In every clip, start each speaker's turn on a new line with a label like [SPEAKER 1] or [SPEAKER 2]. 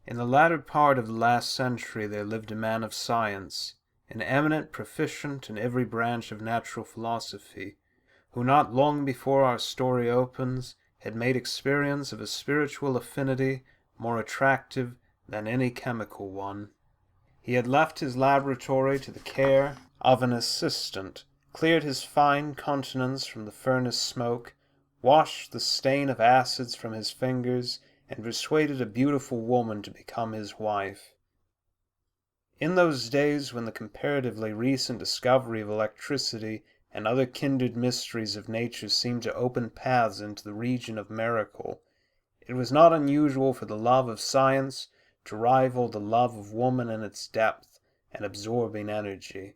[SPEAKER 1] In the latter part of the last century there lived a man of science, an eminent proficient in every branch of natural philosophy, who not long before our story opens had made experience of a spiritual affinity more attractive than any chemical one. He had left his laboratory to the care of an assistant, cleared his fine countenance from the furnace smoke, washed the stain of acids from his fingers, and persuaded a beautiful woman to become his wife. In those days when the comparatively recent discovery of electricity and other kindred mysteries of nature seemed to open paths into the region of miracle, it was not unusual for the love of science to rival the love of woman in its depth and absorbing energy.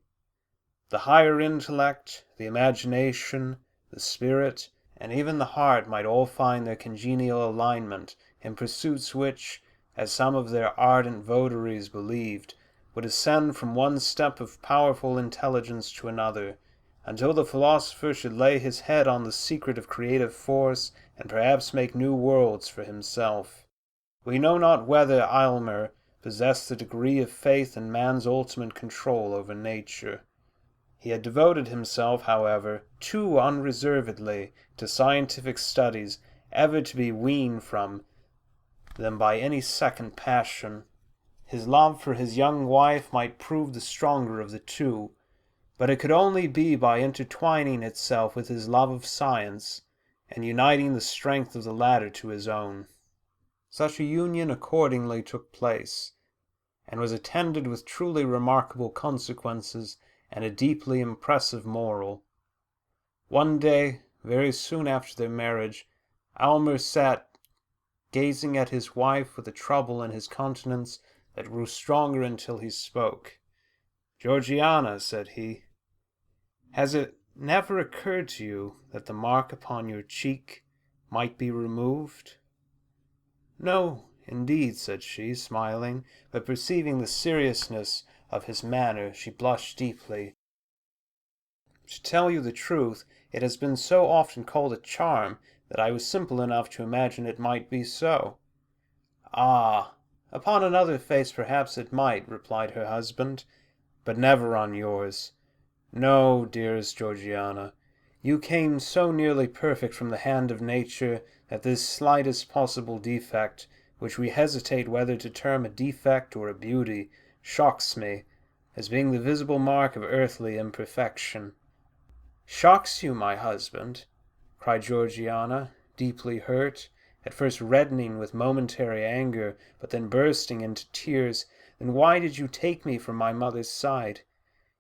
[SPEAKER 1] The higher intellect, the imagination, the spirit, and even the heart might all find their congenial alignment in pursuits which, as some of their ardent votaries believed, would ascend from one step of powerful intelligence to another, until the philosopher should lay his head on the secret of creative force and perhaps make new worlds for himself. We know not whether Aylmer possessed the degree of faith in man's ultimate control over nature. He had devoted himself, however, too unreservedly to scientific studies ever to be weaned from them by any second passion. His love for his young wife might prove the stronger of the two, but it could only be by intertwining itself with his love of science, and uniting the strength of the latter to his own. Such a union accordingly took place, and was attended with truly remarkable consequences and a deeply impressive moral. One day, very soon after their marriage, Aylmer sat gazing at his wife with a trouble in his countenance that grew stronger until he spoke. "Georgiana," said he, "has it never occurred to you that the mark upon your cheek might be removed?" "No, indeed," said she, smiling, but perceiving the seriousness of his manner, she blushed deeply. "To tell you the truth, it has been so often called a charm that I was simple enough to imagine it might be so." "Ah, upon another face perhaps it might," replied her husband, "but never on yours. No, dearest Georgiana, you came so nearly perfect from the hand of nature that this slightest possible defect, which we hesitate whether to term a defect or a beauty, shocks me, as being the visible mark of earthly imperfection." "Shocks you, my husband?" cried Georgiana, deeply hurt, at first reddening with momentary anger, but then bursting into tears. "Then why did you take me from my mother's side?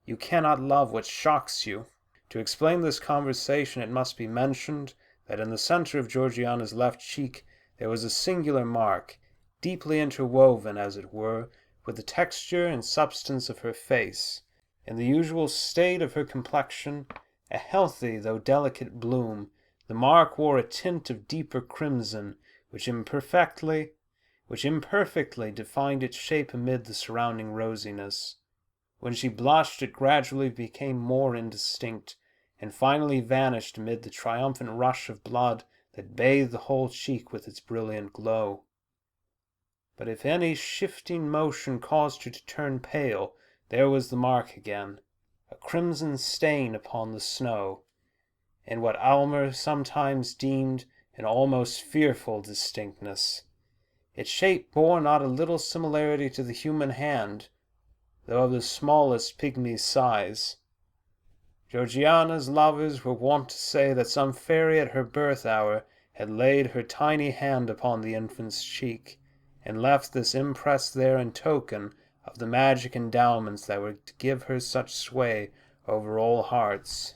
[SPEAKER 1] You cannot love what shocks you." To explain this conversation, it must be mentioned that in the center of Georgiana's left cheek there was a singular mark, deeply interwoven, as it were, with the texture and substance of her face. In the usual state of her complexion, a healthy though delicate bloom, the mark wore a tint of deeper crimson, which imperfectly defined its shape amid the surrounding rosiness. When she blushed, it gradually became more indistinct, and finally vanished amid the triumphant rush of blood that bathed the whole cheek with its brilliant glow. But if any shifting motion caused her to turn pale, there was the mark again, a crimson stain upon the snow, in what Aylmer sometimes deemed an almost fearful distinctness. Its shape bore not a little similarity to the human hand, though of the smallest pygmy size. Georgiana's lovers were wont to say that some fairy at her birth hour had laid her tiny hand upon the infant's cheek, and left this impress there in token of the magic endowments that were to give her such sway over all hearts.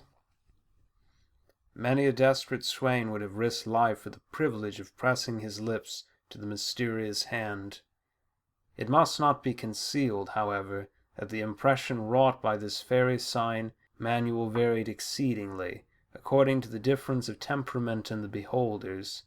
[SPEAKER 1] Many a desperate swain would have risked life for the privilege of pressing his lips to the mysterious hand. It must not be concealed, however, that the impression wrought by this fairy sign manual varied exceedingly, according to the difference of temperament in the beholders.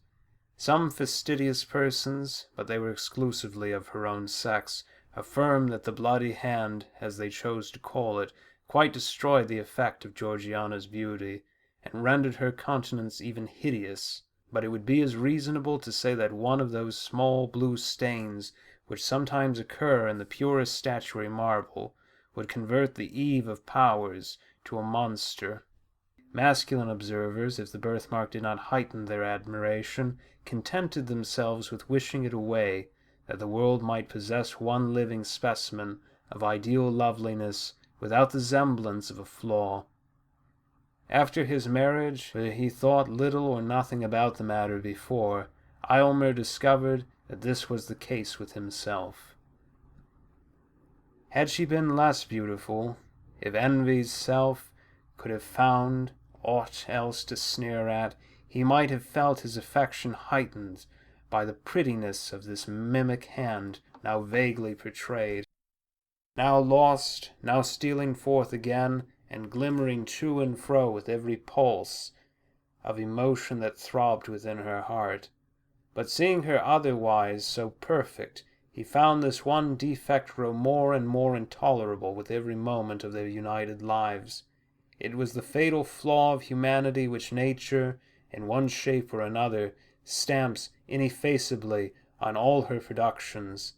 [SPEAKER 1] Some fastidious persons, but they were exclusively of her own sex, affirmed that the bloody hand, as they chose to call it, quite destroyed the effect of Georgiana's beauty, and rendered her countenance even hideous, but it would be as reasonable to say that one of those small blue stains which sometimes occur in the purest statuary marble would convert the Eve of Powers to a monster. Masculine observers, if the birthmark did not heighten their admiration, contented themselves with wishing it away, that the world might possess one living specimen of ideal loveliness without the semblance of a flaw. After his marriage, where he thought little or nothing about the matter before, Aylmer discovered that this was the case with himself. Had she been less beautiful, if envy's self could have found aught else to sneer at, he might have felt his affection heightened by the prettiness of this mimic hand now vaguely portrayed, now lost, now stealing forth again, and glimmering to and fro with every pulse of emotion that throbbed within her heart. But seeing her otherwise so perfect, he found this one defect grow more and more intolerable with every moment of their united lives. It was the fatal flaw of humanity which nature, in one shape or another, stamps ineffaceably on all her productions,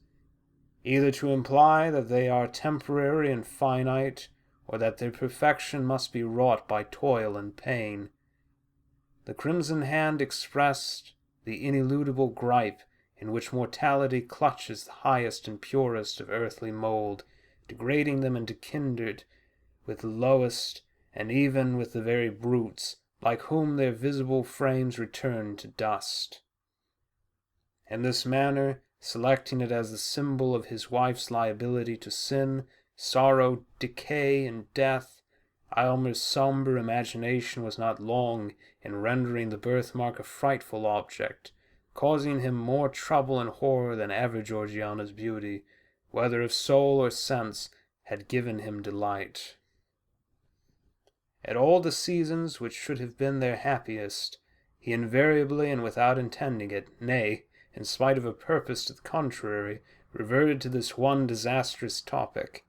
[SPEAKER 1] either to imply that they are temporary and finite, or that their perfection must be wrought by toil and pain. The crimson hand expressed the ineludible gripe in which mortality clutches the highest and purest of earthly mold, degrading them into kindred with the lowest, and even with the very brutes, like whom their visible frames return to dust. In this manner, selecting it as the symbol of his wife's liability to sin, sorrow, decay, and death, Aylmer's sombre imagination was not long in rendering the birthmark a frightful object, causing him more trouble and horror than ever Georgiana's beauty, whether of soul or sense, had given him delight. At all the seasons which should have been their happiest, he invariably and without intending it, nay, in spite of a purpose to the contrary, reverted to this one disastrous topic.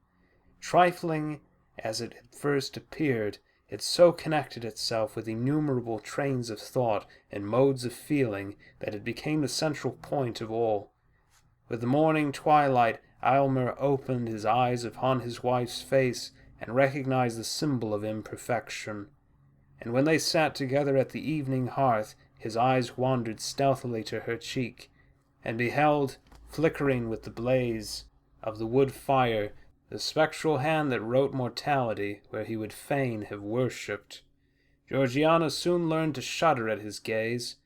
[SPEAKER 1] Trifling as it at first appeared, it so connected itself with innumerable trains of thought and modes of feeling that it became the central point of all. With the morning twilight, Aylmer opened his eyes upon his wife's face and recognized the symbol of imperfection. And when they sat together at the evening hearth, his eyes wandered stealthily to her cheek, and beheld, flickering with the blaze of the wood fire, the spectral hand that wrote mortality where he would fain have worshipped. Georgiana soon learned to shudder at his gaze.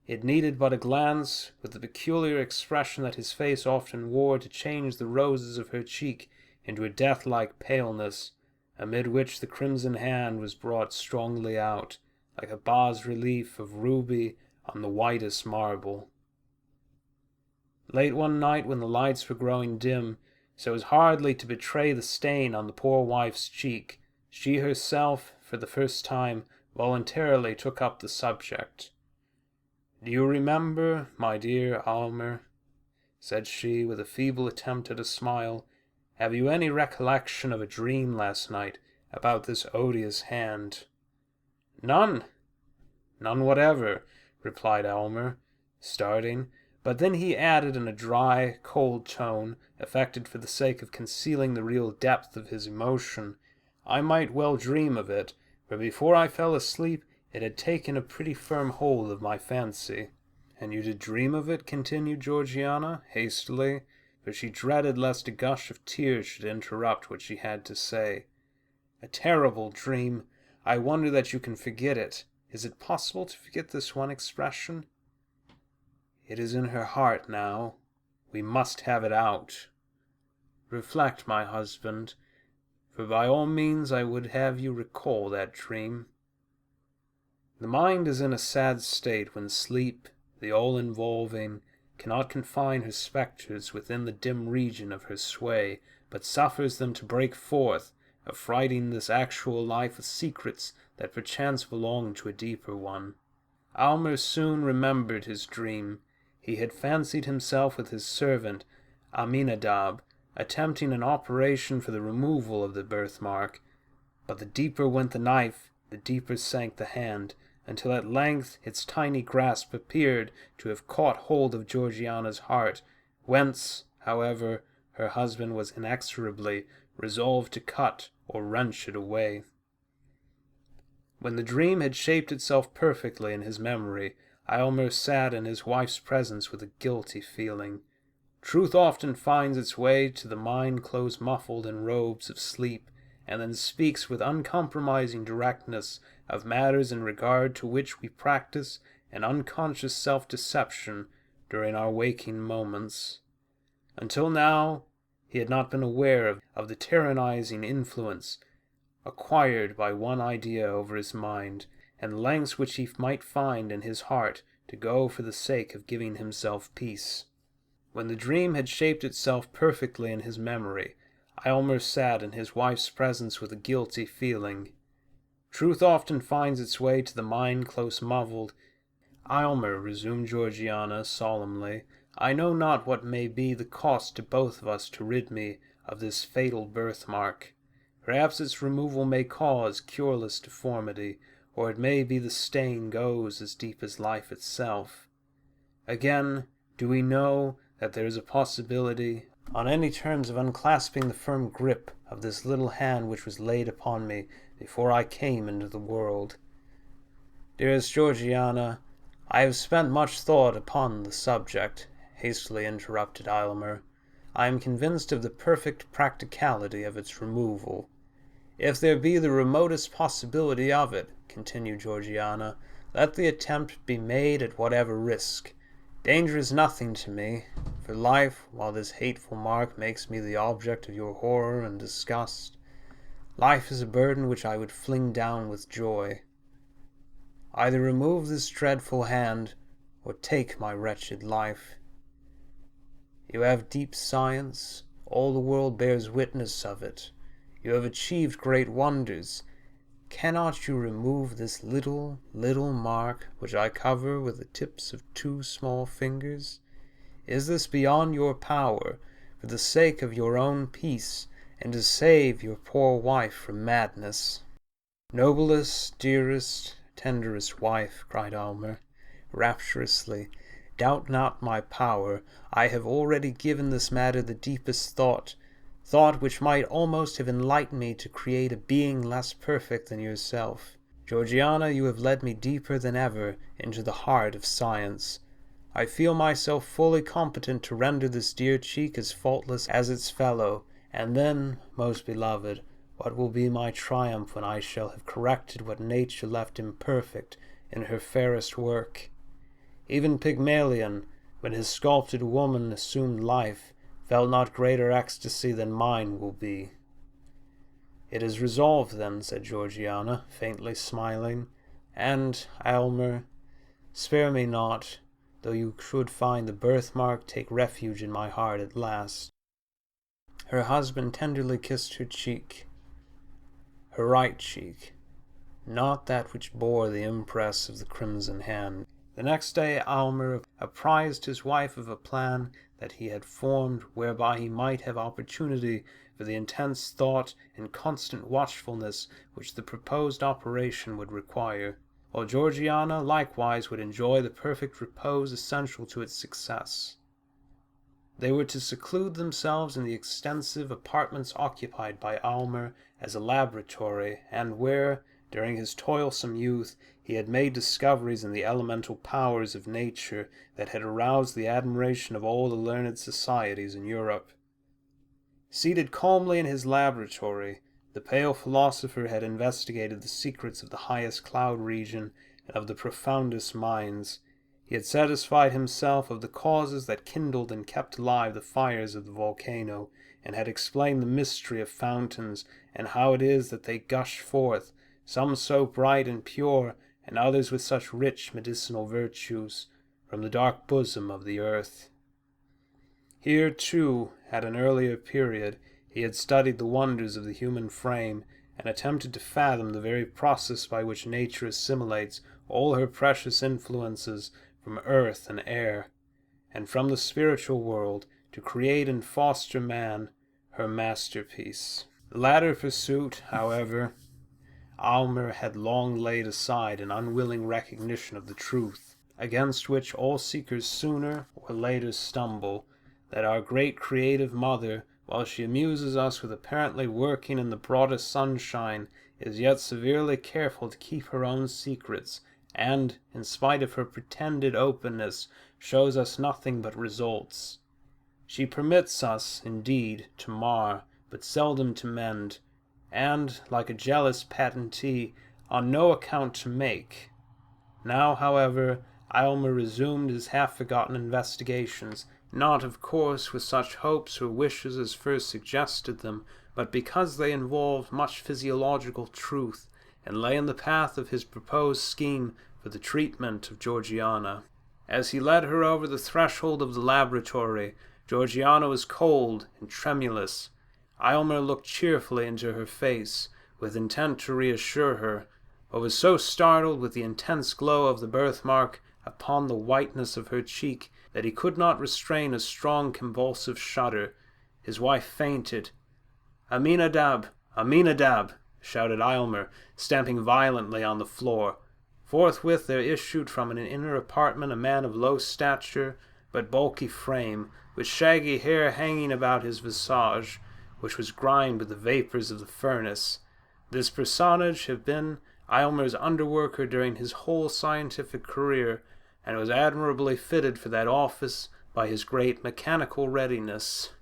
[SPEAKER 1] It needed but a glance, with the peculiar expression that his face often wore, to change the roses of her cheek into a death-like paleness, amid which the crimson hand was brought strongly out, like a bas-relief of ruby on the whitest marble. Late one night, when the lights were growing dim, so as hardly to betray the stain on the poor wife's cheek, she herself, for the first time, voluntarily took up the subject. "Do you remember, my dear Aylmer," said she, with a feeble attempt at a smile, "have you any recollection of a dream last night about this odious hand?" "None, none whatever," replied Aylmer, starting, but then he added in a dry, cold tone, affected for the sake of concealing the real depth of his emotion, "I might well dream of it, for before I fell asleep it had taken a pretty firm hold of my fancy." "And you did dream of it?" continued Georgiana, hastily, for she dreaded lest a gush of tears should interrupt what she had to say. "A terrible dream. I wonder that you can forget it. Is it possible to forget this one expression? It is in her heart now. We must have it out. Reflect, my husband, for by all means I would have you recall that dream. The mind is in a sad state when sleep, the all-involving, cannot confine her spectres within the dim region of her sway, but suffers them to break forth, affrighting this actual life with secrets that perchance belong to a deeper one. Aylmer soon remembered his dream. He had fancied himself with his servant Aminadab, attempting an operation for the removal of the birthmark, but the deeper went the knife, the deeper sank the hand, until at length its tiny grasp appeared to have caught hold of Georgiana's heart, whence, however, her husband was inexorably resolved to cut or wrench it away. When the dream had shaped itself perfectly in his memory, Aylmer sat in his wife's presence with a guilty feeling. Truth often finds its way to the mind close muffled in robes of sleep, and then speaks with uncompromising directness of matters in regard to which we practice an unconscious self-deception during our waking moments. Until now, he had not been aware of the tyrannizing influence acquired by one idea over his mind, and lengths which he might find in his heart to go for the sake of giving himself peace. When the dream had shaped itself perfectly in his memory, Aylmer sat in his wife's presence with a guilty feeling. Truth often finds its way to the mind close muffled. Aylmer, resumed Georgiana solemnly, I know not what may be the cost to both of us to rid me of this fatal birthmark. Perhaps its removal may cause cureless deformity, or it may be the stain goes as deep as life itself. Again, do we know that there is a possibility, on any terms, of unclasping the firm grip of this little hand which was laid upon me before I came into the world? Dearest Georgiana, I have spent much thought upon the subject, hastily interrupted Aylmer. I am convinced of the perfect practicality of its removal. If there be the remotest possibility of it, continued Georgiana, let the attempt be made at whatever risk. Danger is nothing to me, for life, while this hateful mark makes me the object of your horror and disgust, life is a burden which I would fling down with joy. Either remove this dreadful hand, or take my wretched life. You have deep science, all the world bears witness of it. You have achieved great wonders. Cannot you remove this little mark which I cover with the tips of 2 small fingers? Is this beyond your power, for the sake of your own peace, and to save your poor wife from madness? Noblest, dearest, tenderest wife, cried Aylmer, rapturously, doubt not my power. I have already given this matter the deepest thought which might almost have enlightened me to create a being less perfect than yourself. Georgiana, you have led me deeper than ever into the heart of science. I feel myself fully competent to render this dear cheek as faultless as its fellow, and then, most beloved, what will be my triumph when I shall have corrected what nature left imperfect in her fairest work? Even Pygmalion, when his sculptured woman assumed life, felt not greater ecstasy than mine will be. It is resolved, then, said Georgiana, faintly smiling, and, Aylmer, spare me not, though you should find the birthmark take refuge in my heart at last. Her husband tenderly kissed her cheek, her right cheek, not that which bore the impress of the crimson hand. The next day Aylmer apprised his wife of a plan that he had formed, whereby he might have opportunity for the intense thought and constant watchfulness which the proposed operation would require, while Georgiana likewise would enjoy the perfect repose essential to its success. They were to seclude themselves in the extensive apartments occupied by Aylmer as a laboratory, and where, during his toilsome youth, he had made discoveries in the elemental powers of nature that had aroused the admiration of all the learned societies in Europe. Seated calmly in his laboratory, the pale philosopher had investigated the secrets of the highest cloud region and of the profoundest mines. He had satisfied himself of the causes that kindled and kept alive the fires of the volcano, and had explained the mystery of fountains, and how it is that they gush forth, some so bright and pure, and others with such rich medicinal virtues, from the dark bosom of the earth. Here, too, at an earlier period, he had studied the wonders of the human frame, and attempted to fathom the very process by which nature assimilates all her precious influences from earth and air, and from the spiritual world, to create and foster man, her masterpiece. The latter pursuit, however, Aylmer had long laid aside an unwilling recognition of the truth, against which all seekers sooner or later stumble, that our great creative mother, while she amuses us with apparently working in the broadest sunshine, is yet severely careful to keep her own secrets, and, in spite of her pretended openness, shows us nothing but results. She permits us, indeed, to mar, but seldom to mend, and, like a jealous patentee, on no account to make. Now, however, Aylmer resumed his half-forgotten investigations, not, of course, with such hopes or wishes as first suggested them, but because they involved much physiological truth, and lay in the path of his proposed scheme for the treatment of Georgiana. As he led her over the threshold of the laboratory, Georgiana was cold and tremulous. Aylmer looked cheerfully into her face, with intent to reassure her, but was so startled with the intense glow of the birthmark upon the whiteness of her cheek that he could not restrain a strong convulsive shudder. His wife fainted. "Aminadab! Aminadab!" shouted Aylmer, stamping violently on the floor. Forthwith there issued from an inner apartment a man of low stature, but bulky frame, with shaggy hair hanging about his visage, which was grimed with the vapors of the furnace. This personage had been Aylmer's underworker during his whole scientific career, and was admirably fitted for that office by his great mechanical readiness,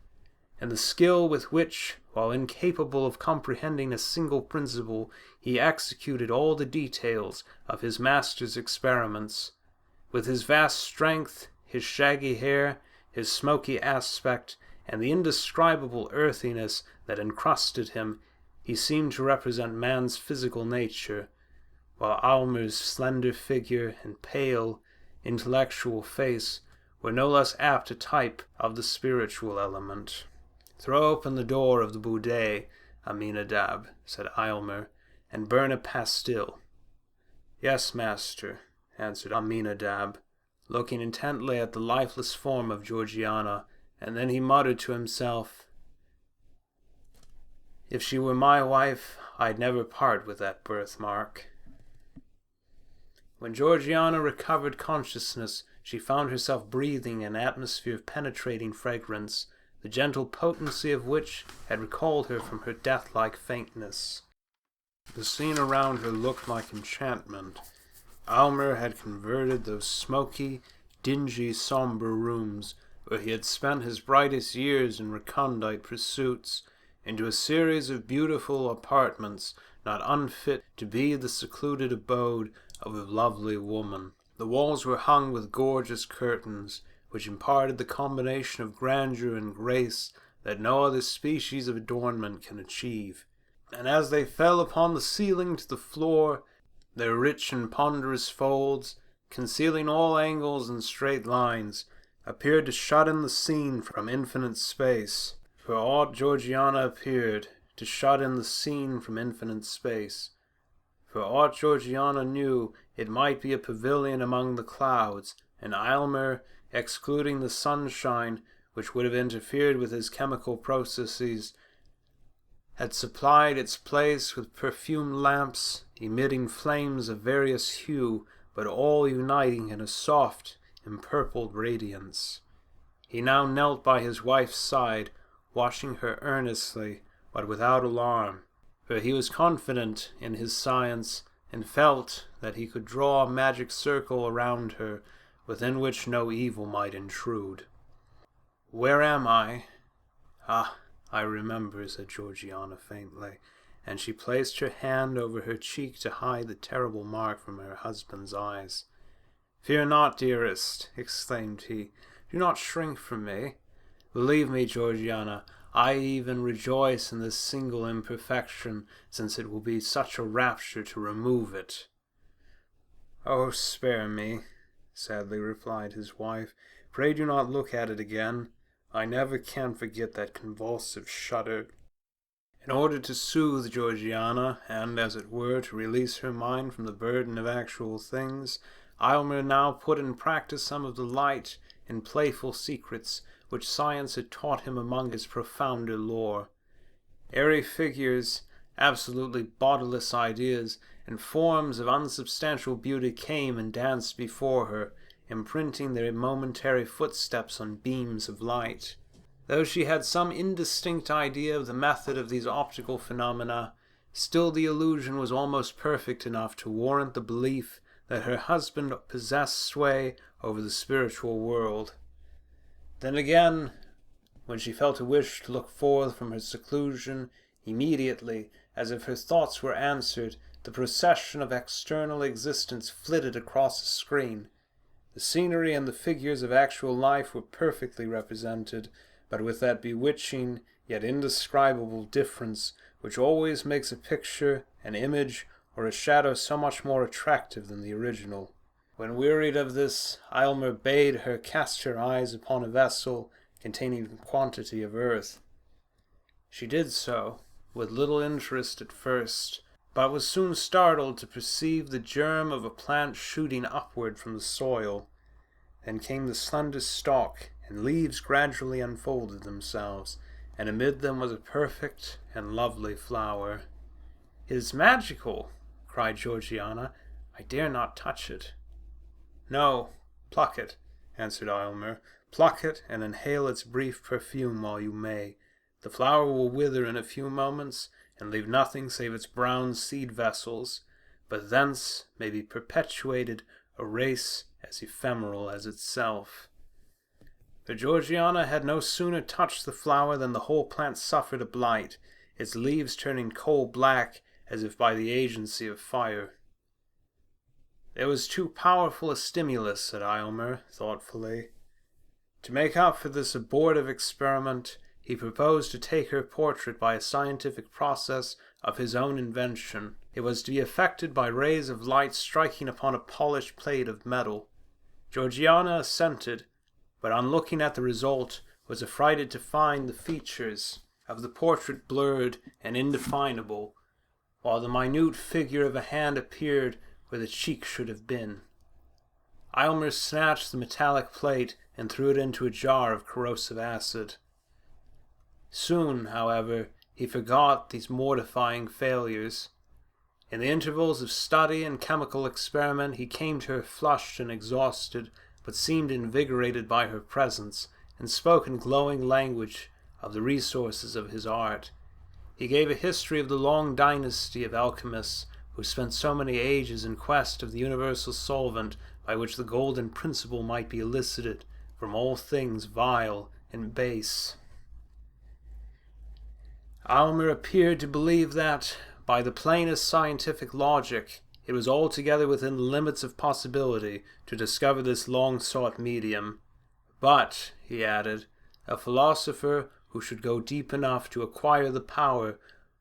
[SPEAKER 1] and the skill with which, while incapable of comprehending a single principle, he executed all the details of his master's experiments. With his vast strength, his shaggy hair, his smoky aspect, and the indescribable earthiness that encrusted him, he seemed to represent man's physical nature, while Aylmer's slender figure and pale, intellectual face were no less apt a type of the spiritual element. "Throw open the door of the boudet, Aminadab," said Aylmer, "and burn a pastille." "Yes, master," answered Aminadab, looking intently at the lifeless form of Georgiana, and then he muttered to himself, "If she were my wife, I'd never part with that birthmark." When Georgiana recovered consciousness, she found herself breathing an atmosphere of penetrating fragrance, the gentle potency of which had recalled her from her death-like faintness. The scene around her looked like enchantment. Aylmer had converted those smoky, dingy, somber rooms, where he had spent his brightest years in recondite pursuits, into a series of beautiful apartments not unfit to be the secluded abode of a lovely woman. The walls were hung with gorgeous curtains, which imparted the combination of grandeur and grace that no other species of adornment can achieve, and as they fell upon the ceiling to the floor, their rich and ponderous folds, concealing all angles and straight lines, appeared to shut in the scene from infinite space. For aught Georgiana appeared to shut in the scene from infinite space. For aught Georgiana knew, it might be a pavilion among the clouds, and Aylmer, excluding the sunshine, which would have interfered with his chemical processes, had supplied its place with perfumed lamps, emitting flames of various hue, but all uniting in a soft, empurpled radiance. He now knelt by his wife's side, watching her earnestly, but without alarm, for he was confident in his science, and felt that he could draw a magic circle around her, within which no evil might intrude. "Where am I?" "Ah, I remember," said Georgiana faintly, and she placed her hand over her cheek to hide the terrible mark from her husband's eyes. "Fear not, dearest," exclaimed he. "Do not shrink from me. Believe me, Georgiana, I even rejoice in this single imperfection, since it will be such a rapture to remove it." "Oh, spare me," sadly replied his wife. "Pray do not look at it again. I never can forget that convulsive shudder." In order to soothe Georgiana, and, as it were, to release her mind from the burden of actual things, Aylmer now put in practice some of the light and playful secrets which science had taught him among its profounder lore. Airy figures, Absolutely bodiless ideas and forms of unsubstantial beauty came and danced before her, imprinting their momentary footsteps on beams of light. Though she had some indistinct idea of the method of these optical phenomena, still the illusion was almost perfect enough to warrant the belief that her husband possessed sway over the spiritual world. Then again, when she felt a wish to look forth from her seclusion, immediately, as if her thoughts were answered, the procession of external existence flitted across the screen. The scenery and the figures of actual life were perfectly represented, but with that bewitching yet indescribable difference which always makes a picture, an image, or a shadow so much more attractive than the original. When wearied of this, Aylmer bade her cast her eyes upon a vessel containing a quantity of earth. She did so, with little interest at first, but was soon startled to perceive the germ of a plant shooting upward from the soil. Then came the slender stalk, and leaves gradually unfolded themselves, and amid them was a perfect and lovely flower. "It is magical," cried Georgiana. "I dare not touch it." "No, pluck it," answered Aylmer. "Pluck it, and inhale its brief perfume while you may. The flower will wither in a few moments, and leave nothing save its brown seed vessels, but thence may be perpetuated a race as ephemeral as itself." But Georgiana had no sooner touched the flower than the whole plant suffered a blight, its leaves turning coal-black as if by the agency of fire. "It was too powerful a stimulus," said Aylmer, thoughtfully. To make up for this abortive experiment, he proposed to take her portrait by a scientific process of his own invention. It was to be effected by rays of light striking upon a polished plate of metal. Georgiana assented, but on looking at the result was affrighted to find the features of the portrait blurred and indefinable, while the minute figure of a hand appeared where the cheek should have been. Aylmer snatched the metallic plate and threw it into a jar of corrosive acid. Soon, however, he forgot these mortifying failures. In the intervals of study and chemical experiment he came to her flushed and exhausted, but seemed invigorated by her presence, and spoke in glowing language of the resources of his art. He gave a history of the long dynasty of alchemists who spent so many ages in quest of the universal solvent by which the golden principle might be elicited from all things vile and base. Aylmer appeared to believe that, by the plainest scientific logic, it was altogether within the limits of possibility to discover this long-sought medium. But, he added, a philosopher who should go deep enough to acquire the power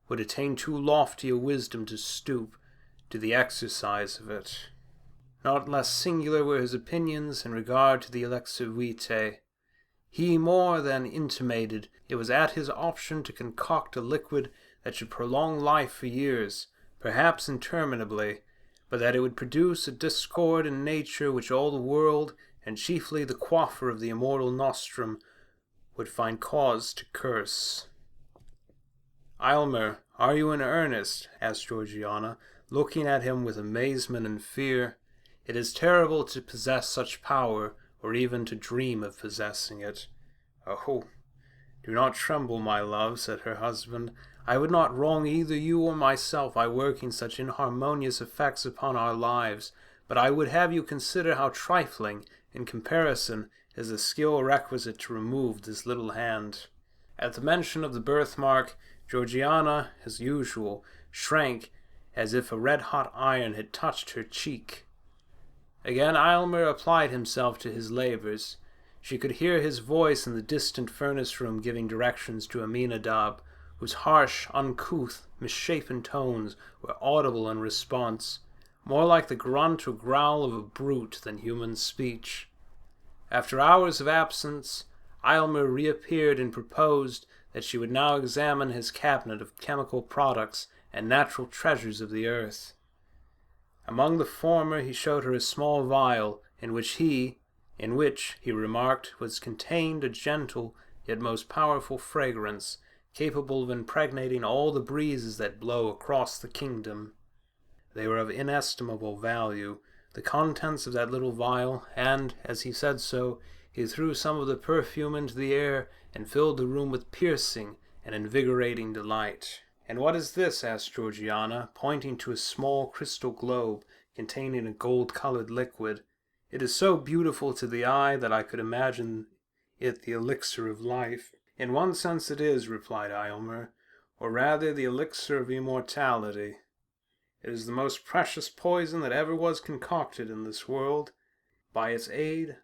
[SPEAKER 1] would attain too lofty a wisdom to stoop to the exercise of it. Not less singular were his opinions in regard to the elixir vitae. He more than intimated it was at his option to concoct a liquid that should prolong life for years, perhaps interminably, but that it would produce a discord in nature which all the world, and chiefly the quaffer of the immortal nostrum, would find cause to curse. "Aylmer, are you in earnest?" asked Georgiana, looking at him with amazement and fear. "It is terrible to possess such power, or even to dream of possessing it." "Oh, do not tremble, my love," said her husband. "I would not wrong either you or myself by working such inharmonious effects upon our lives, but I would have you consider how trifling, in comparison, is the skill requisite to remove this little hand." At the mention of the birthmark, Georgiana, as usual, shrank as if a red-hot iron had touched her cheek. Again Aylmer applied himself to his labors. She could hear his voice in the distant furnace-room giving directions to Aminadab, whose harsh, uncouth, misshapen tones were audible in response, more like the grunt or growl of a brute than human speech. After hours of absence, Aylmer reappeared and proposed that she would now examine his cabinet of chemical products and natural treasures of the earth. Among the former he showed her a small vial in which he remarked, was contained a gentle yet most powerful fragrance, capable of impregnating all the breezes that blow across the kingdom. They were of inestimable value, the contents of that little vial, and, as he said so, he threw some of the perfume into the air and filled the room with piercing and invigorating delight. "And what is this?" asked Georgiana, pointing to a small crystal globe containing a gold-colored liquid. "It is so beautiful to the eye that I could imagine it the elixir of life." "In one sense it is," replied Aylmer, "or rather the elixir of immortality. It is the most precious poison that ever was concocted in this world. By its aid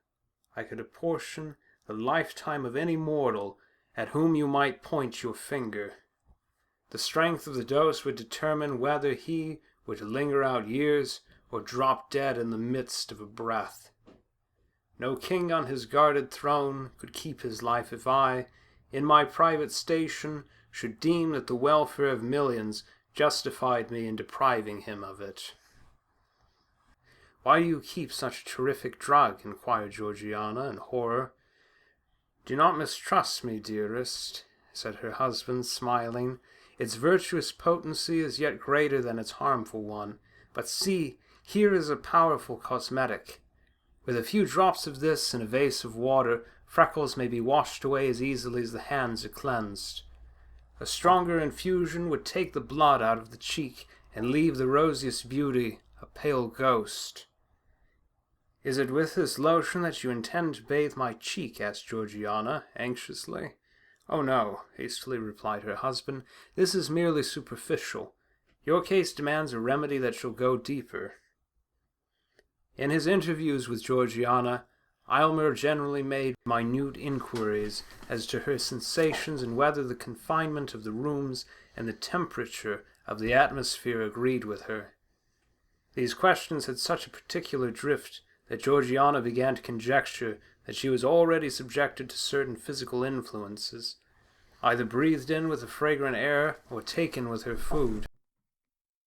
[SPEAKER 1] I could apportion the lifetime of any mortal at whom you might point your finger. The strength of the dose would determine whether he were to linger out years or drop dead in the midst of a breath. No king on his guarded throne could keep his life if I, in my private station, should deem that the welfare of millions justified me in depriving him of it." "Why do you keep such a terrific drug?" inquired Georgiana in horror. "Do not mistrust me, dearest," said her husband, smiling. "Its virtuous potency is yet greater than its harmful one. But see, here is a powerful cosmetic. With a few drops of this in a vase of water, freckles may be washed away as easily as the hands are cleansed. A stronger infusion would take the blood out of the cheek and leave the rosiest beauty a pale ghost." "Is it with this lotion that you intend to bathe my cheek?" asked Georgiana, anxiously. "Oh, no," hastily replied her husband. "This is merely superficial. Your case demands a remedy that shall go deeper." In his interviews with Georgiana, Aylmer generally made minute inquiries as to her sensations and whether the confinement of the rooms and the temperature of the atmosphere agreed with her. These questions had such a particular drift that Georgiana began to conjecture that she was already subjected to certain physical influences, either breathed in with the fragrant air or taken with her food.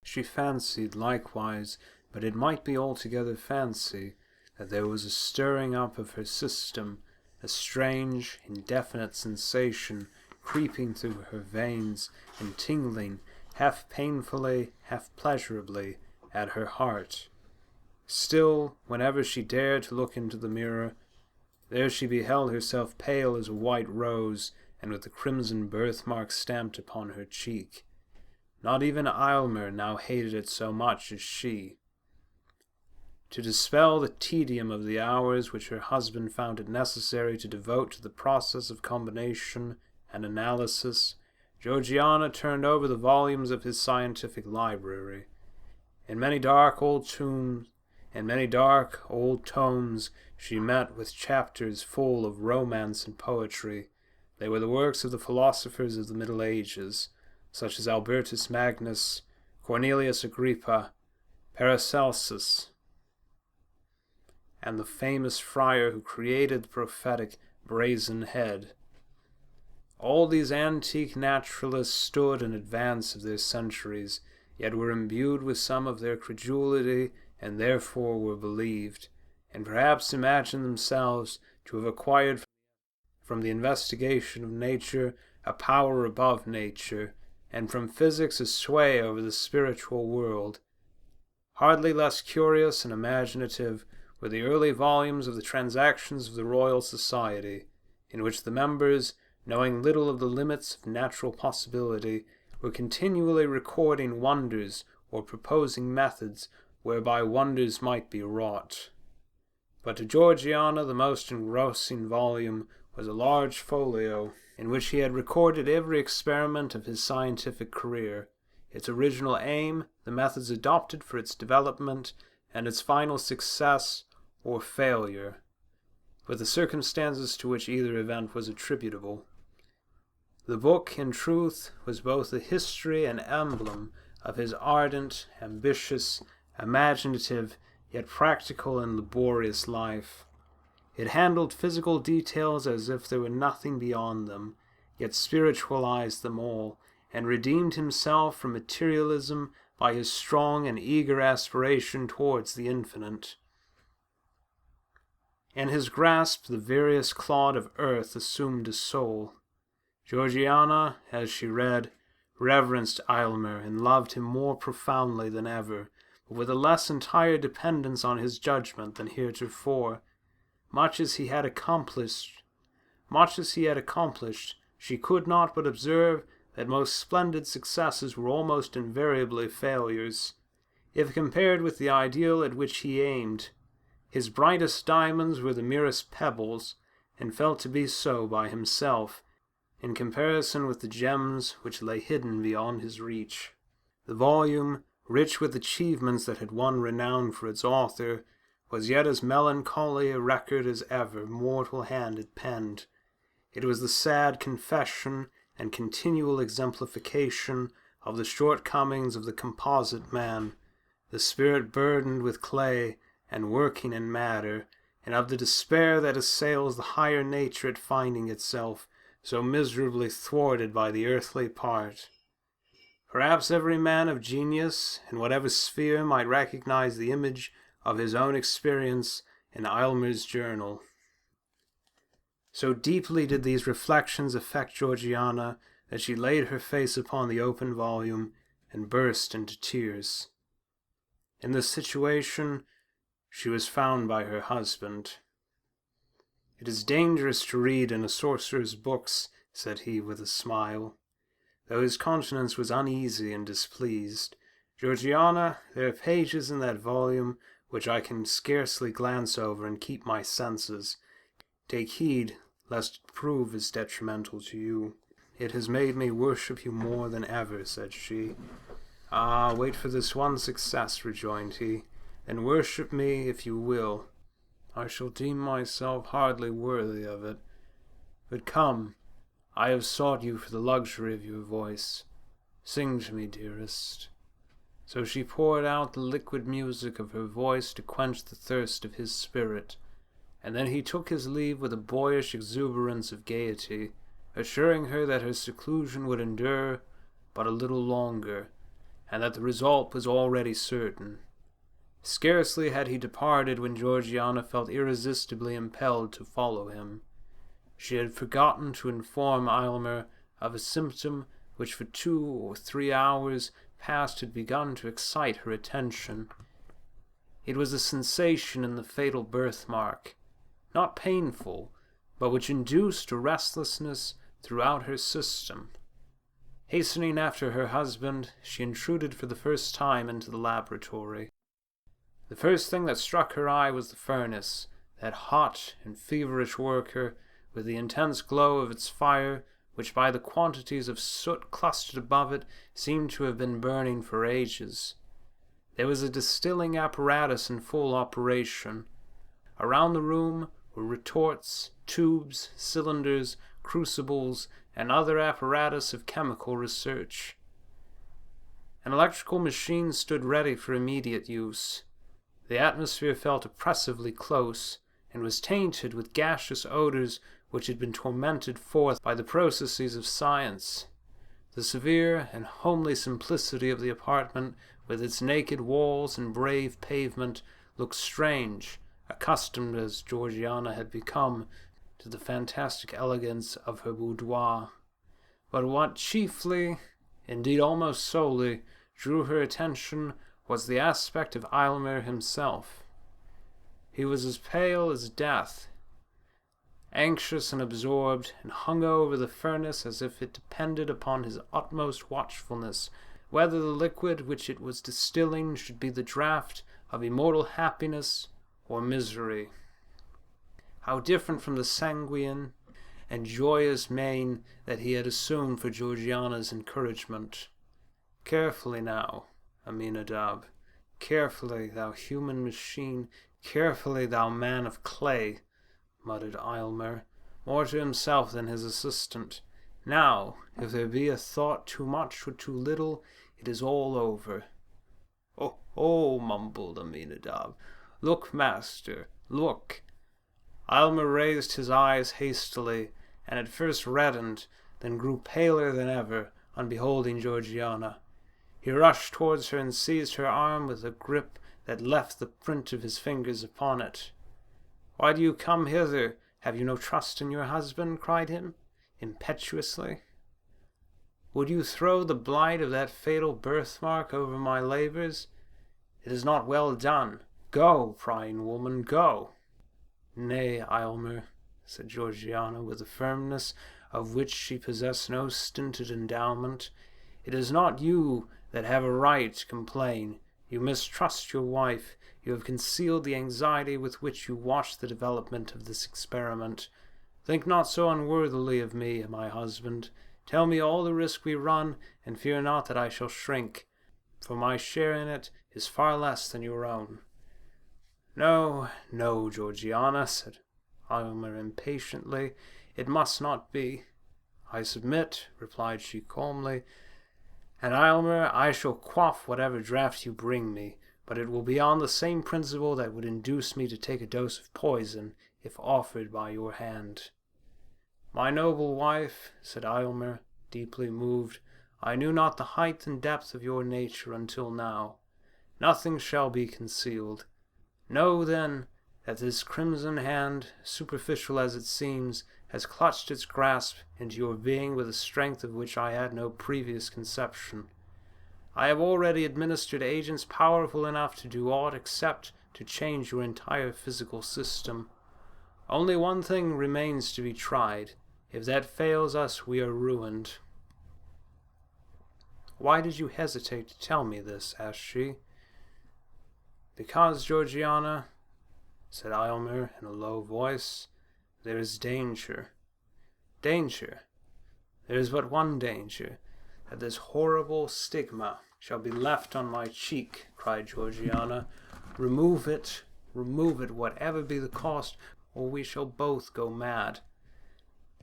[SPEAKER 1] She fancied, likewise, but it might be altogether fancy, that there was a stirring up of her system, a strange, indefinite sensation creeping through her veins and tingling, half painfully, half pleasurably, at her heart. Still, whenever she dared to look into the mirror, there she beheld herself pale as a white rose, and with the crimson birthmark stamped upon her cheek. Not even Aylmer now hated it so much as she. To dispel the tedium of the hours which her husband found it necessary to devote to the process of combination and analysis, Georgiana turned over the volumes of his scientific library. In many dark old tomes she met with chapters full of romance and poetry. They were the works of the philosophers of the Middle Ages, such as Albertus Magnus, Cornelius Agrippa, Paracelsus, and the famous friar who created the prophetic brazen head. All these antique naturalists stood in advance of their centuries, yet were imbued with some of their credulity, and therefore were believed, and perhaps imagined themselves to have acquired from the investigation of nature a power above nature, and from physics a sway over the spiritual world. Hardly less curious and imaginative were the early volumes of the Transactions of the Royal Society, in which the members, knowing little of the limits of natural possibility, were continually recording wonders or proposing methods whereby wonders might be wrought. But to Georgiana the most engrossing volume was a large folio in which he had recorded every experiment of his scientific career, its original aim, the methods adopted for its development, and its final success or failure, with the circumstances to which either event was attributable. The book, in truth, was both the history and emblem of his ardent, ambitious, imaginative, yet practical and laborious life. It handled physical details as if there were nothing beyond them, yet spiritualized them all, and redeemed himself from materialism by his strong and eager aspiration towards the infinite. In his grasp the veriest clod of earth assumed a soul. Georgiana, as she read, reverenced Aylmer and loved him more profoundly than ever, but with a less entire dependence on his judgment than heretofore. Much as he had accomplished, she could not but observe that most splendid successes were almost invariably failures. If compared with the ideal at which he aimed, his brightest diamonds were the merest pebbles, and felt to be so by himself, in comparison with the gems which lay hidden beyond his reach. The volume, rich with achievements that had won renown for its author, was yet as melancholy a record as ever mortal hand had penned. It was the sad confession and continual exemplification of the shortcomings of the composite man, the spirit burdened with clay and working in matter, and of the despair that assails the higher nature at finding itself so miserably thwarted by the earthly part. Perhaps every man of genius, in whatever sphere, might recognize the image of his own experience in Aylmer's journal. So deeply did these reflections affect Georgiana that she laid her face upon the open volume and burst into tears. In this situation, she was found by her husband. "It is dangerous to read in a sorcerer's books," said he with a smile. Though his countenance was uneasy and displeased, "Georgiana, there are pages in that volume which I can scarcely glance over and keep my senses. Take heed lest it prove as detrimental to you." "It has made me worship you more than ever," said she. "Ah, wait for this one success," rejoined he, "and worship me if you will. I shall deem myself hardly worthy of it. But come, I have sought you for the luxury of your voice. Sing to me, dearest." So she poured out the liquid music of her voice to quench the thirst of his spirit, and then he took his leave with a boyish exuberance of gaiety, assuring her that her seclusion would endure but a little longer, and that the result was already certain. Scarcely had he departed when Georgiana felt irresistibly impelled to follow him. She had forgotten to inform Aylmer of a symptom which for 2 or 3 hours past had begun to excite her attention. It was a sensation in the fatal birthmark, not painful, but which induced a restlessness throughout her system. Hastening after her husband, she intruded for the first time into the laboratory. The first thing that struck her eye was the furnace, that hot and feverish worker, with the intense glow of its fire, which by the quantities of soot clustered above it seemed to have been burning for ages. There was a distilling apparatus in full operation. Around the room were retorts, tubes, cylinders, crucibles, and other apparatus of chemical research. An electrical machine stood ready for immediate use. The atmosphere felt oppressively close, and was tainted with gaseous odors which had been tormented forth by the processes of science. The severe and homely simplicity of the apartment, with its naked walls and brave pavement, looked strange, accustomed as Georgiana had become to the fantastic elegance of her boudoir. But what chiefly, indeed almost solely, drew her attention was the aspect of Aylmer himself. He was as pale as death, anxious and absorbed, and hung over the furnace as if it depended upon his utmost watchfulness whether the liquid which it was distilling should be the draught of immortal happiness or misery. How different from the sanguine and joyous mien that he had assumed for Georgiana's encouragement. "Carefully now, Aminadab, carefully, thou human machine, carefully, thou man of clay," muttered Aylmer, more to himself than his assistant. "Now, if there be a thought too much or too little, it is all over." "Oh, oh," mumbled Aminadab. "Look, master, look." Aylmer raised his eyes hastily, and at first reddened, then grew paler than ever on beholding Georgiana. He rushed towards her and seized her arm with a grip that left the print of his fingers upon it. "Why do you come hither? Have you no trust in your husband?" cried him. impetuously. "Would you throw the blight of that fatal birthmark over my labors? It is not well done. Go, prying woman, go." "Nay, Aylmer," said Georgiana, with a firmness of which she possessed no stinted endowment, "it is not you that have a right to complain. You mistrust your wife. You have concealed the anxiety with which you watch the development of this experiment. Think not so unworthily of me, my husband. Tell me all the risk we run, and fear not that I shall shrink, for my share in it is far less than your own." "No, no, Georgiana," said Aylmer impatiently. "It must not be." "I submit," replied she calmly, "and Aylmer, I shall quaff whatever draught you bring me, but it will be on the same principle that would induce me to take a dose of poison, if offered by your hand." "My noble wife," said Aylmer, deeply moved, "I knew not the height and depth of your nature until now. Nothing shall be concealed. Know, then, that this crimson hand, superficial as it seems, has clutched its grasp into your being with a strength of which I had no previous conception. I have already administered agents powerful enough to do aught except to change your entire physical system. Only one thing remains to be tried. If that fails us, we are ruined." "Why did you hesitate to tell me this?" asked she. "Because, Georgiana," said Aylmer in a low voice, "there is danger." "Danger? There is but one danger, that this horrible stigma shall be left on my cheek," cried Georgiana. Remove it, whatever be the cost, or we shall both go mad."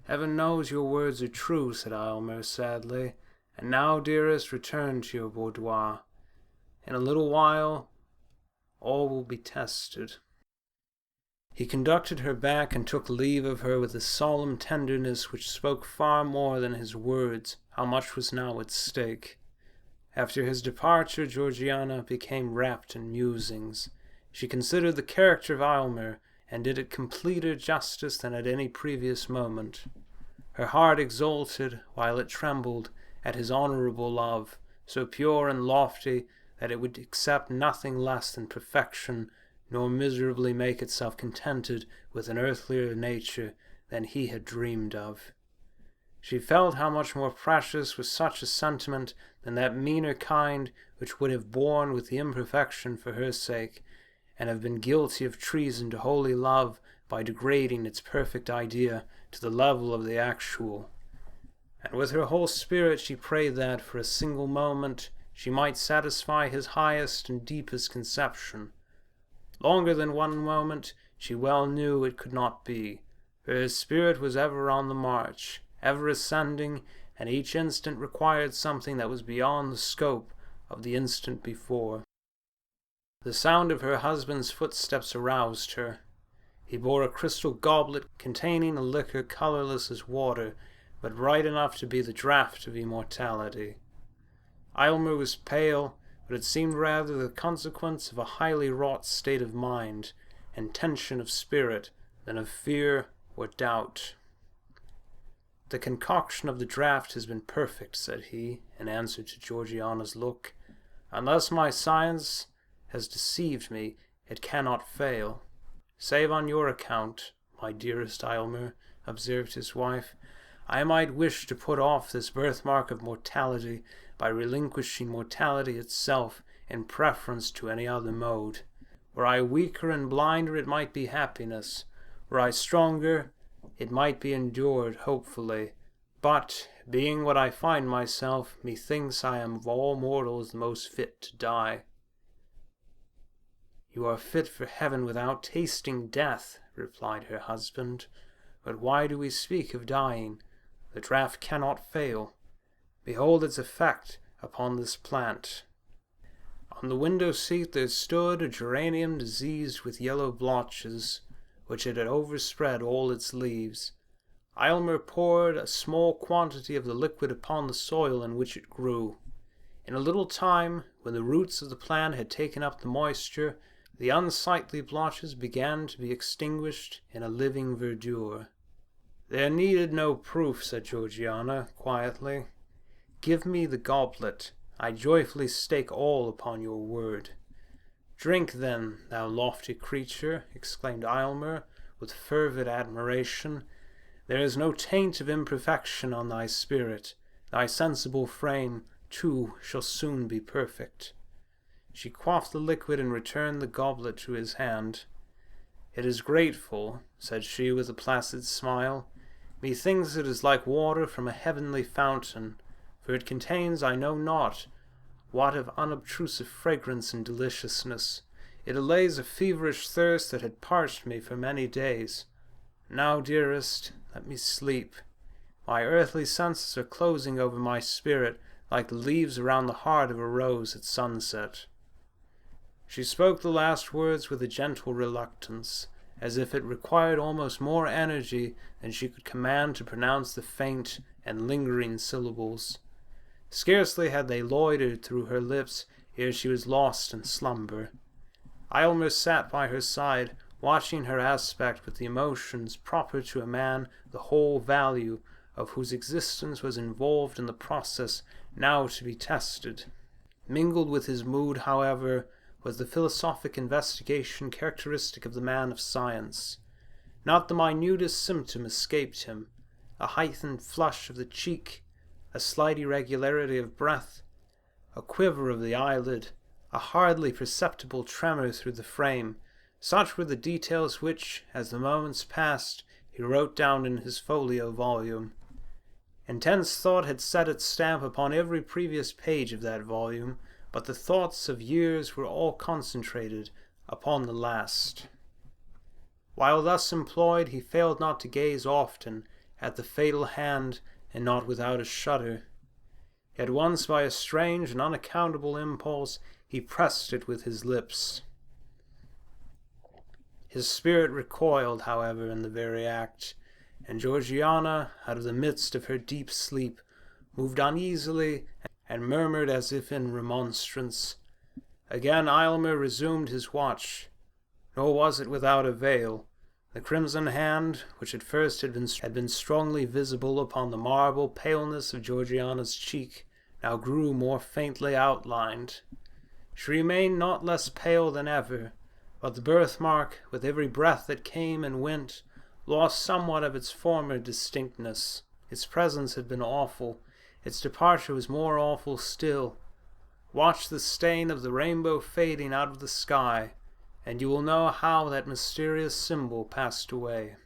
[SPEAKER 1] "Heaven knows your words are true," said Aylmer sadly. "And now, dearest, return to your boudoir. In a little while all will be tested." He conducted her back and took leave of her with a solemn tenderness which spoke far more than his words how much was now at stake. After his departure, Georgiana became wrapped in musings. She considered the character of Aylmer, and did it completer justice than at any previous moment. Her heart exulted, while it trembled, at his honorable love, so pure and lofty that it would accept nothing less than perfection, nor miserably make itself contented with an earthlier nature than he had dreamed of. She felt how much more precious was such a sentiment than that meaner kind which would have borne with the imperfection for her sake, and have been guilty of treason to holy love by degrading its perfect idea to the level of the actual. And with her whole spirit she prayed that, for a single moment, she might satisfy his highest and deepest conception. Longer than one moment she well knew it could not be, for his spirit was ever on the march, ever ascending, and each instant required something that was beyond the scope of the instant before. The sound of her husband's footsteps aroused her. He bore a crystal goblet containing a liquor colorless as water, but bright enough to be the draught of immortality. Aylmer was pale, but it seemed rather the consequence of a highly wrought state of mind and tension of spirit than of fear or doubt. "The concoction of the draught has been perfect," said he, in answer to Georgiana's look. "Unless my science has deceived me, it cannot fail." "Save on your account, my dearest Aylmer," observed his wife, "I might wish to put off this birthmark of mortality by relinquishing mortality itself in preference to any other mode. Were I weaker and blinder, it might be happiness. Were I stronger, it might be endured hopefully. But, being what I find myself, methinks I am of all mortals the most fit to die." "You are fit for heaven without tasting death," replied her husband. "But why do we speak of dying? The draught cannot fail. Behold its effect upon this plant." On the window-seat there stood a geranium diseased with yellow blotches, which had overspread all its leaves. Aylmer poured a small quantity of the liquid upon the soil in which it grew. In a little time, when the roots of the plant had taken up the moisture, the unsightly blotches began to be extinguished in a living verdure. There needed no proof, said Georgiana, quietly. Give me the goblet. I joyfully stake all upon your word. Drink, then, thou lofty creature, exclaimed Aylmer, with fervid admiration. There is no taint of imperfection on thy spirit. Thy sensible frame, too, shall soon be perfect. She quaffed the liquid and returned the goblet to his hand. It is grateful, said she with a placid smile. Methinks it is like water from a heavenly fountain, for it contains I know not what of unobtrusive fragrance and deliciousness. It allays a feverish thirst that had parched me for many days. Now, dearest, let me sleep. My earthly senses are closing over my spirit like the leaves around the heart of a rose at sunset. She spoke the last words with a gentle reluctance, as if it required almost more energy than she could command to pronounce the faint and lingering syllables. Scarcely had they loitered through her lips ere she was lost in slumber. Aylmer sat by her side, watching her aspect with the emotions proper to a man the whole value of whose existence was involved in the process now to be tested. Mingled with his mood, however, was the philosophic investigation characteristic of the man of science. Not the minutest symptom escaped him. A heightened flush of the cheek, a slight irregularity of breath, a quiver of the eyelid, a hardly perceptible tremor through the frame, such were the details which, as the moments passed, he wrote down in his folio volume. Intense thought had set its stamp upon every previous page of that volume, but the thoughts of years were all concentrated upon the last. While thus employed, he failed not to gaze often at the fatal hand, and not without a shudder. Yet once, by a strange and unaccountable impulse, he pressed it with his lips. His spirit recoiled, however, in the very act, and Georgiana, out of the midst of her deep sleep, moved uneasily and murmured as if in remonstrance. Again Aylmer resumed his watch, nor was it without avail. The crimson hand, which at first had been strongly visible upon the marble paleness of Georgiana's cheek, now grew more faintly outlined. She remained not less pale than ever, but the birthmark, with every breath that came and went, lost somewhat of its former distinctness. Its presence had been awful. Its departure was more awful still. Watch the stain of the rainbow fading out of the sky, and you will know how that mysterious symbol passed away.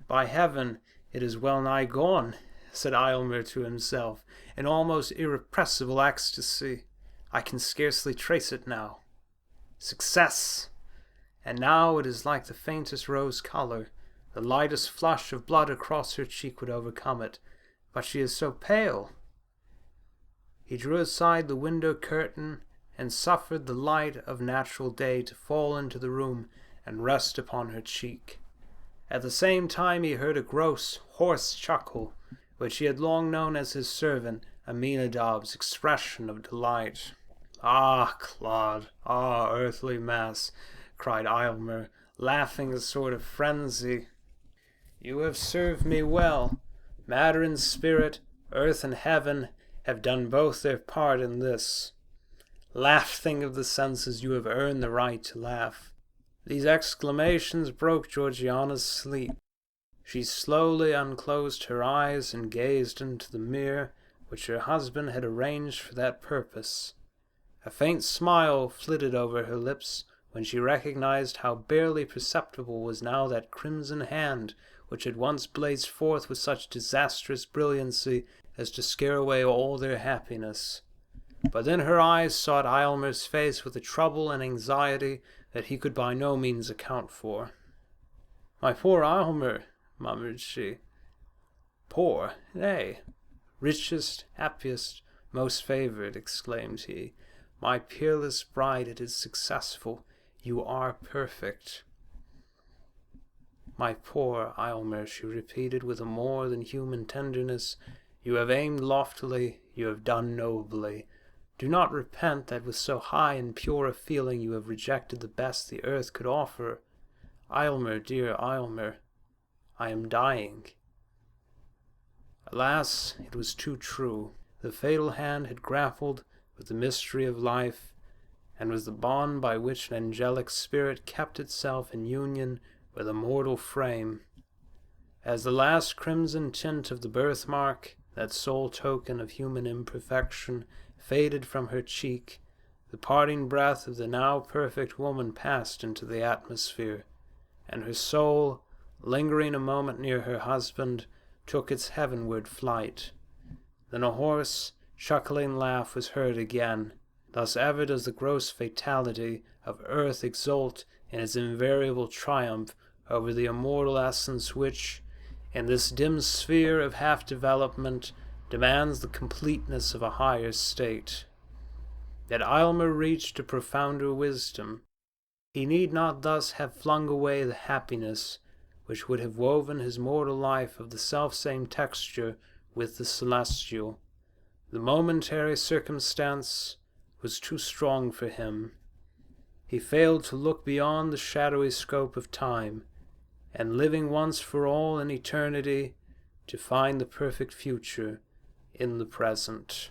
[SPEAKER 1] By heaven, it is well nigh gone, said Aylmer to himself, in almost irrepressible ecstasy. I can scarcely trace it now. Success! And now it is like the faintest rose color. The lightest flush of blood across her cheek would overcome it. But she is so pale. He drew aside the window curtain and suffered the light of natural day to fall into the room and rest upon her cheek. At the same time he heard a gross, hoarse chuckle, which he had long known as his servant Aminadab's expression of delight. "Ah, Claude! Ah, earthly mass!" cried Aylmer, laughing a sort of frenzy. "You have served me well. Matter and spirit, earth and heaven, have done both their part in this. Laugh, thing of the senses, you have earned the right to laugh." These exclamations broke Georgiana's sleep. She slowly unclosed her eyes and gazed into the mirror which her husband had arranged for that purpose. A faint smile flitted over her lips when she recognized how barely perceptible was now that crimson hand which had once blazed forth with such disastrous brilliancy as to scare away all their happiness. But then her eyes sought Aylmer's face with a trouble and anxiety that he could by no means account for. "My poor Aylmer," murmured she. "Poor, nay, richest, happiest, most favored," exclaimed he. "My peerless bride, it is successful. You are perfect." "My poor Aylmer," she repeated with a more than human tenderness, "you have aimed loftily, you have done nobly. Do not repent that with so high and pure a feeling you have rejected the best the earth could offer. Aylmer, dear Aylmer, I am dying. Alas, it was too true. The fatal hand had grappled with the mystery of life, and was the bond by which an angelic spirit kept itself in union with a mortal frame. As the last crimson tint of the birthmark, that sole token of human imperfection, faded from her cheek, the parting breath of the now perfect woman passed into the atmosphere, and her soul, lingering a moment near her husband, took its heavenward flight. Then a hoarse, chuckling laugh was heard again. Thus ever does the gross fatality of earth exult in its invariable triumph over the immortal essence which, in this dim sphere of half-development, demands the completeness of a higher state. Yet Aylmer reached a profounder wisdom. He need not thus have flung away the happiness which would have woven his mortal life of the selfsame texture with the celestial. The momentary circumstance was too strong for him. He failed to look beyond the shadowy scope of time, and living once for all in eternity, to find the perfect future in the present.